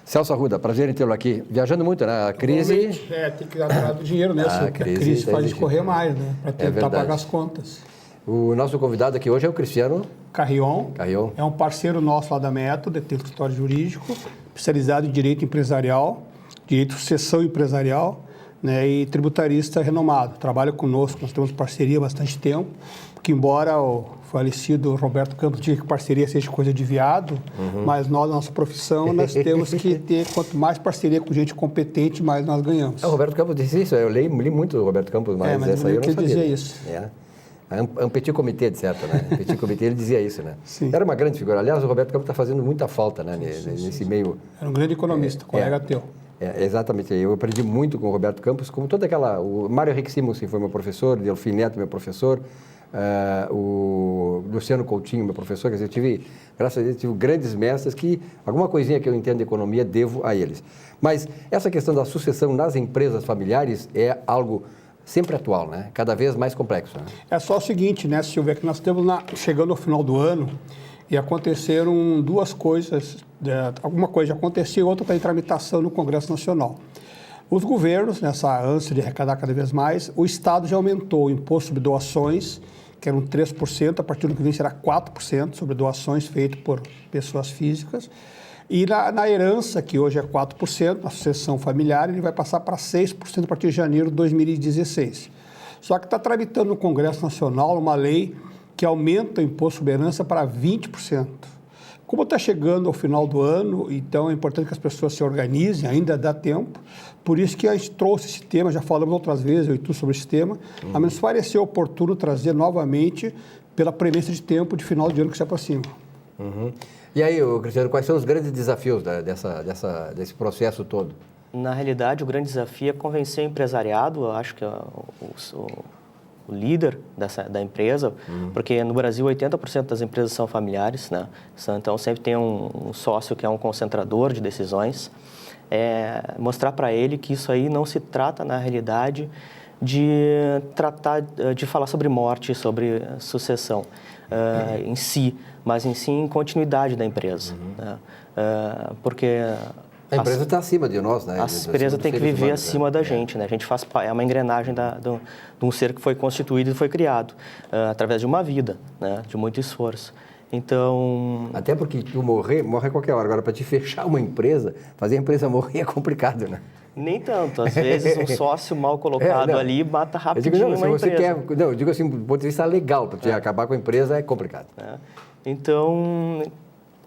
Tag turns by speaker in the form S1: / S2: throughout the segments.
S1: Celso Arruda, prazer em tê-lo aqui. Viajando muito, né? A crise...
S2: Tem que dar atrás do dinheiro, né?
S1: A
S2: crise faz escorrer mais, né? Para tentar pagar as contas.
S1: O nosso convidado aqui hoje é o Cristiano
S2: Carrion. É um parceiro nosso lá da Método, tem escritório jurídico, especializado em direito empresarial, direito de sucessão empresarial, né? E tributarista renomado. Trabalha conosco, nós temos parceria há bastante tempo, porque embora o falecido Roberto Campos diga que parceria seja coisa de viado, mas nós, na nossa profissão, nós temos que ter, quanto mais parceria com gente competente, mais nós ganhamos.
S1: O Roberto Campos disse isso, eu li muito o Roberto Campos, mas essa aí eu não sabia.
S2: Dizia isso.
S1: Um petit comité, de certo, né? Um petit comité, ele dizia isso, né?
S2: Sim.
S1: Era uma grande figura. Aliás, o Roberto Campos está fazendo muita falta, né? Nesse meio...
S2: Era um grande economista, colega teu.
S1: Exatamente. Eu aprendi muito com o Roberto Campos, como toda aquela... O Mário Henrique Simonsen foi meu professor, o Delfim Neto, meu professor, o Luciano Coutinho, meu professor. Quer dizer, graças a Deus, tive grandes mestres que alguma coisinha que eu entendo de economia devo a eles. Mas essa questão da sucessão nas empresas familiares é algo sempre atual, né? Cada vez mais complexo. Né?
S2: É só o seguinte, né, Silvia, que nós estamos chegando ao final do ano e aconteceram duas coisas. Alguma coisa já aconteceu, outra está em tramitação no Congresso Nacional. Os governos, nessa ânsia de arrecadar cada vez mais, o Estado já aumentou o imposto sobre doações, que eram 3%, a partir do que vem será 4% sobre doações feitas por pessoas físicas. E na herança, que hoje é 4%, na sucessão familiar, ele vai passar para 6% a partir de janeiro de 2016. Só que está tramitando no Congresso Nacional uma lei que aumenta o imposto sobre herança para 20%. Como está chegando ao final do ano, então é importante que as pessoas se organizem, ainda dá tempo. Por isso que a gente trouxe esse tema, já falamos outras vezes, eu e tu, sobre esse tema, a menos pareceu oportuno trazer novamente pela premissa de tempo de final de ano que se aproxima.
S1: E aí, Cristiano, quais são os grandes desafios desse processo todo?
S3: Na realidade, o grande desafio é convencer o empresariado, eu acho que o líder da empresa, porque no Brasil 80% das empresas são familiares, né? Então sempre tem um sócio que é um concentrador de decisões. Mostrar para ele que isso aí não se trata, na realidade, de falar sobre morte, sobre sucessão em si, mas em si em continuidade da empresa. Né? Porque
S1: a empresa está acima de nós, né?
S3: A empresa tem que viver acima da gente, né? A gente é uma engrenagem de um ser que foi constituído e foi criado através de uma vida, né? De muito esforço. Então...
S1: Até porque tu morre a qualquer hora. Agora, para te fechar uma empresa, fazer a empresa morrer é complicado, né?
S3: Nem tanto. Às vezes, um sócio mal colocado ali mata rapidinho uma empresa.
S1: Eu digo assim, do ponto de vista legal, para te acabar com a empresa é complicado.
S3: Então,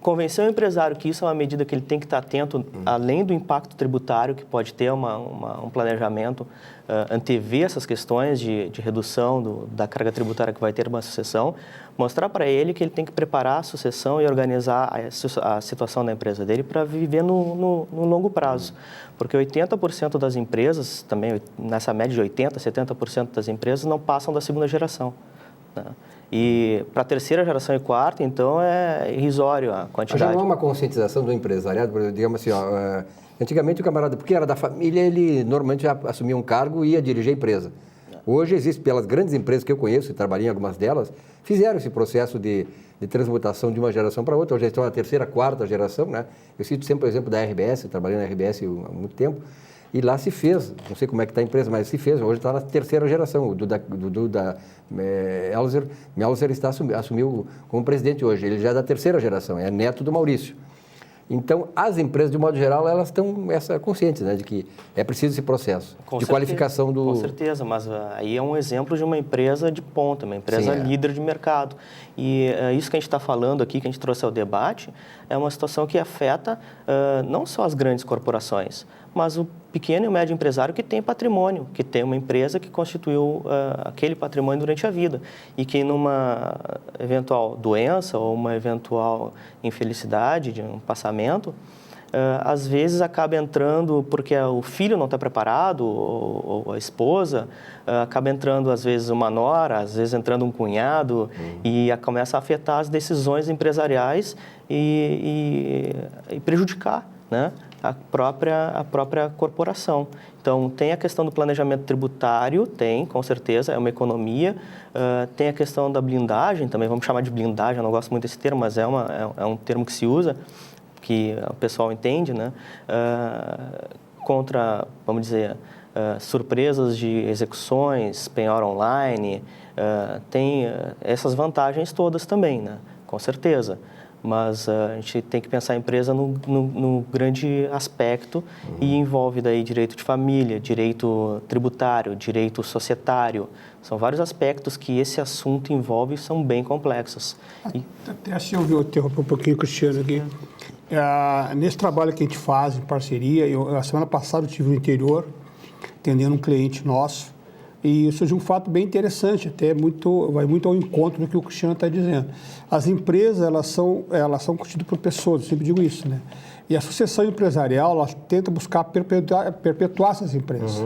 S3: convencer o empresário que isso é uma medida que ele tem que estar atento, além do impacto tributário, que pode ter um planejamento, antever essas questões de redução da carga tributária que vai ter uma sucessão, mostrar para ele que ele tem que preparar a sucessão e organizar a situação da empresa dele para viver no longo prazo. Porque 80% das empresas, também nessa média de 80%, 70% das empresas não passam da segunda geração. Né? E para a terceira geração e quarta, então, é irrisório a quantidade.
S1: Mas já não há uma conscientização do empresariado, digamos assim, antigamente o camarada, porque era da família, ele normalmente já assumia um cargo e ia dirigir a empresa. Hoje existe, pelas grandes empresas que eu conheço, e trabalhei em algumas delas, fizeram esse processo de transmutação de uma geração para outra. Hoje estão na terceira, quarta geração, né? Eu cito sempre o exemplo da RBS, eu trabalhei na RBS há muito tempo, e lá se fez, não sei como é que está a empresa, mas se fez, hoje está na terceira geração. O Duda Melzer assumiu como presidente hoje, ele já é da terceira geração, é neto do Maurício. Então, as empresas, de modo geral, elas estão conscientes, né, de que é preciso esse processo de qualificação do...
S3: Com certeza, mas aí é um exemplo de uma empresa de ponta, uma empresa líder de mercado. E isso que a gente está falando aqui, que a gente trouxe ao debate, é uma situação que afeta não só as grandes corporações, mas o pequeno e o médio empresário que tem patrimônio, que tem uma empresa que constituiu aquele patrimônio durante a vida e que numa eventual doença ou uma eventual infelicidade de um passamento, às vezes acaba entrando porque o filho não está preparado ou a esposa, acaba entrando às vezes uma nora, às vezes entrando um cunhado e começa a afetar as decisões empresariais e prejudicar, né, a própria corporação. Então, tem a questão do planejamento tributário, com certeza, é uma economia. Tem a questão da blindagem também, vamos chamar de blindagem, eu não gosto muito desse termo, mas é um termo que se usa, que o pessoal entende, né, contra, vamos dizer, surpresas de execuções, penhor online, tem essas vantagens todas também, né, com certeza. Mas a gente tem que pensar a empresa no grande aspecto e envolve daí direito de família, direito tributário, direito societário. São vários aspectos que esse assunto envolve e são bem complexos.
S2: Até assim eu interromper um pouquinho, Cristiano, aqui. Nesse trabalho que a gente faz em parceria, a semana passada eu estive no interior, atendendo um cliente nosso, e surgiu um fato bem interessante, vai muito ao encontro do que o Cristiano está dizendo. As empresas, elas são constituídas por pessoas, eu sempre digo isso, né? E a sucessão empresarial, ela tenta buscar perpetuar essas empresas.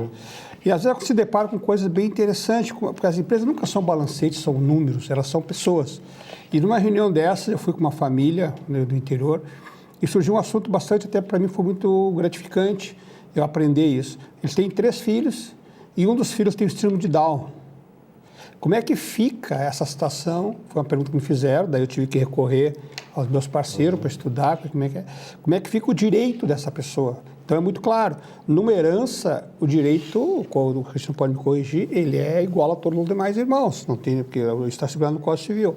S2: E às vezes ela se depara com coisas bem interessantes, porque as empresas nunca são balancetes, são números, elas são pessoas. E numa reunião dessa, eu fui com uma família, né, do interior, e surgiu um assunto bastante, até para mim foi muito gratificante eu aprender isso. Eles têm 3 filhos, e um dos filhos tem o síndrome de Down. Como é que fica essa situação? Foi uma pergunta que me fizeram, daí eu tive que recorrer aos meus parceiros para estudar como é que fica o direito dessa pessoa. Então é muito claro, numa herança, o direito, o Cristiano pode me corrigir, ele é igual a todos os demais irmãos, não tem, porque está segurado no Código Civil.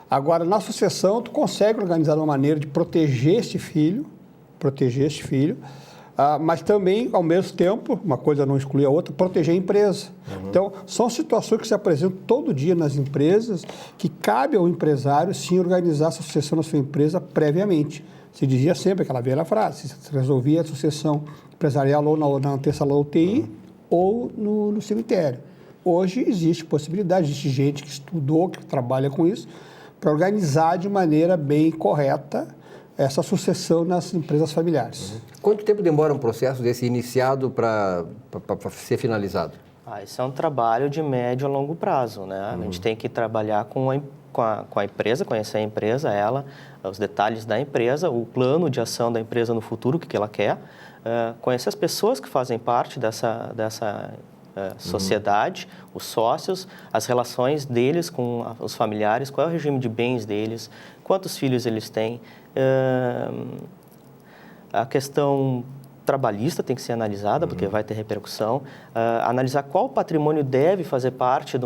S2: Agora, na sucessão, tu consegue organizar uma maneira de proteger este filho, mas também, ao mesmo tempo, uma coisa não exclui a outra, proteger a empresa. Então, são situações que se apresentam todo dia nas empresas que cabe ao empresário, sim, organizar a sucessão da sua empresa previamente. Se dizia sempre aquela velha frase, se resolvia a sucessão empresarial ou na antessala UTI ou no cemitério. Hoje existe possibilidade, existe gente que estudou, que trabalha com isso, para organizar de maneira bem correta essa sucessão nas empresas familiares.
S1: Quanto tempo demora um processo desse iniciado para ser finalizado?
S3: Esse é um trabalho de médio a longo prazo, né? A gente tem que trabalhar com a empresa, conhecer a empresa, os detalhes da empresa, o plano de ação da empresa no futuro, o que ela quer, conhecer as pessoas que fazem parte dessa sociedade, os sócios, as relações deles com os familiares, qual é o regime de bens deles, quantos filhos eles têm. A questão trabalhista tem que ser analisada, porque vai ter repercussão. Analisar qual patrimônio deve fazer parte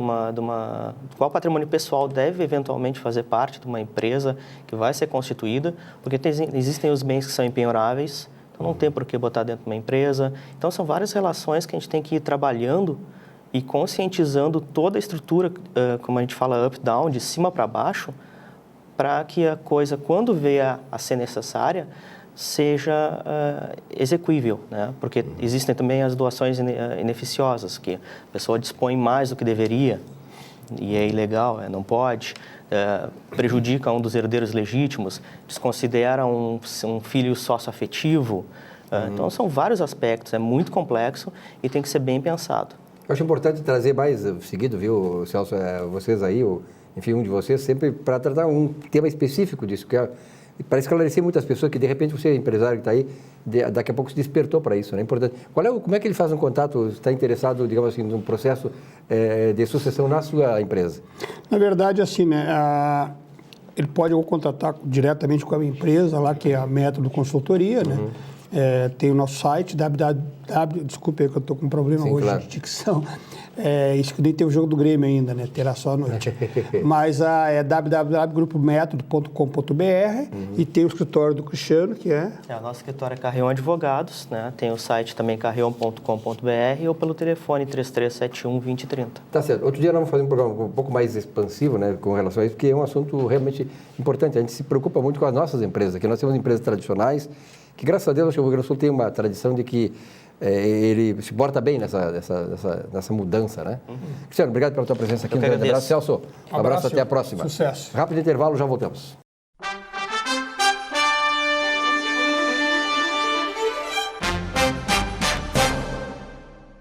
S3: qual patrimônio pessoal deve eventualmente fazer parte de uma empresa que vai ser constituída, porque existem os bens que são empenhoráveis, então não tem por que botar dentro de uma empresa. Então são várias relações que a gente tem que ir trabalhando e conscientizando toda a estrutura, como a gente fala up-down, de cima para baixo, para que a coisa, quando vier a ser necessária, seja execuível, né? Porque existem também as doações ineficiosas, que a pessoa dispõe mais do que deveria e é ilegal, não pode, prejudica um dos herdeiros legítimos, desconsidera um filho sócio-afetivo. Então, são vários aspectos, é muito complexo e tem que ser bem pensado.
S1: Eu acho importante trazer mais seguido, viu, Celso, vocês aí, enfim, um de vocês, sempre para tratar um tema específico disso, que para esclarecer muitas pessoas que, de repente, você, empresário que está aí, daqui a pouco se despertou para isso, né? Importante. Como é que ele faz um contato, está interessado, digamos assim, num processo de sucessão na sua empresa? Na verdade, assim, né, ele pode contatar diretamente com a minha empresa, lá que é a Método Consultoria, né? Tem o nosso site, desculpe que eu estou com um problema hoje de dicção, isso que nem tem o jogo do Grêmio ainda, né? Terá só à noite. Mas é www.grupométodo.com.br e tem o escritório do Cristiano, que é...
S3: O nosso escritório é Carrion Advogados, né? Tem o site também carrion.com.br ou pelo telefone 3371-2030.
S1: Tá certo. Outro dia nós vamos fazer um programa um pouco mais expansivo, né, com relação a isso, porque é um assunto realmente importante. A gente se preocupa muito com as nossas empresas, que nós temos empresas tradicionais, que graças a Deus acho que o Rio Grande do Sul tem uma tradição de que ele se porta bem nessa mudança, né? Cristiano, obrigado pela tua presença aqui. Um grande abraço. Celso, um abraço, até a próxima.
S2: Sucesso.
S1: Rápido intervalo, já voltamos.